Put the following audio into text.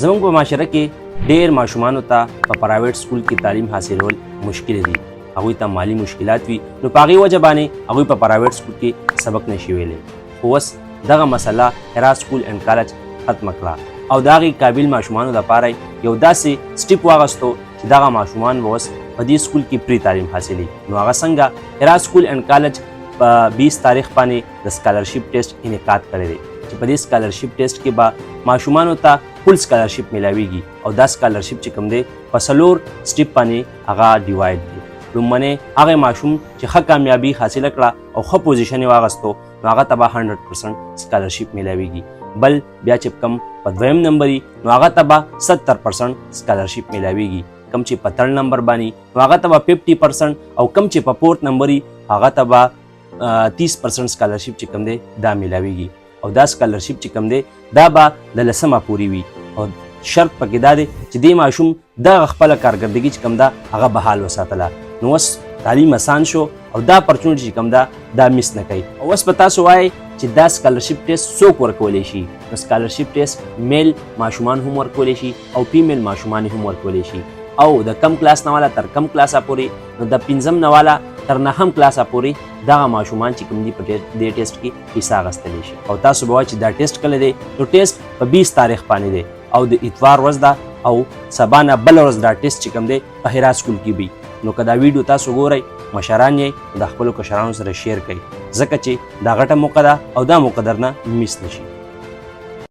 زموږ په معاشره کې ډېر ماشومانو ته په پرائیویټ سکول کې تعلیم حاصلول مشکل دي. هغوی ته مالی مشکلات وي، نو په هغې وجه باندې هغوی په پرائیویټ سکول کې سبق نشي ویلی. خو اوس دغه مسله هرا سکول اینډ کالج ختمه کړه او د هغې قابل ماشومانو لپاره یو داسې سټیپ واغستو چې دغه ماشومان به اوس په دې سکول کې پری تعلیم حاصلي. نو هغه څنګه هرا سکول اینډ کالج په 20 تاریخ باندې د سکالرشپ ټیسټ انعقاد کړی دی چې په دې سکالرشپ ټیسټ کې به ماشومانو ته فل سکالرشپ میلاویږي او دا سکالرشپ چې کوم دی په 4 سټیپ باندې هغه ډیوایډ دی. لومړنی هغه ماشوم چې ښه کامیابي حاصله کړه او ښه پوزیشن یې واغستو نو هغه ته به 100% سکالرشپ میلاویږي. بل بیا چې کم په دویم نمبر نو هغه ته به 70% سکالرشپ میلاویږي. کم چې په 3 نمبر باندې نو هغه ته به 50% او کم چې په 4 نمبر هغه ته به 30% سکالرشپ چې کوم دی دا میلاویږي. او دا سکالرشپ چې کوم دی دا به د 10مه پورې وي او شرط پکې دا دی چې دې ماشوم دغه خپله کارکردګي چې کوم ده هغه بحال وساتله. نو اوس تعلیم اسان شو او دا اپرچونټي چې کوم ده دا مس نه کوي. او اوس به تاسو وایئ چې دا سکالرشپ ټیسټ څوک ورکولی شي؟ نو سکالرشپ ټیسټ میل ماشومان هم ورکولی شي او فیمیل ماشومان هم ورکولی شي او د کم کلاس نه والا تر کم کلاسه پورې نو د 5م نه والا تر 9م کلاسه پورې دغه ماشومان چې کوم دي په دې ټیسټ کې حصه اخیستلی شي. او تاسو به وایئ چې دا ټیسټ کله دی؟ نو ټیسټ په 20 تاریخ باندې دی او د اتوار ورځ ده او سبا نه بله ورځ دا ټیسټ چې کوم دی په هرا سکول کې وي. نو که دا ویډیو تاسو ګورئ مشران یې د خپلو کشرانو سره شیر کړئ ځکه چې دا غټه موقع ده او دا موقع درنه میس نشي.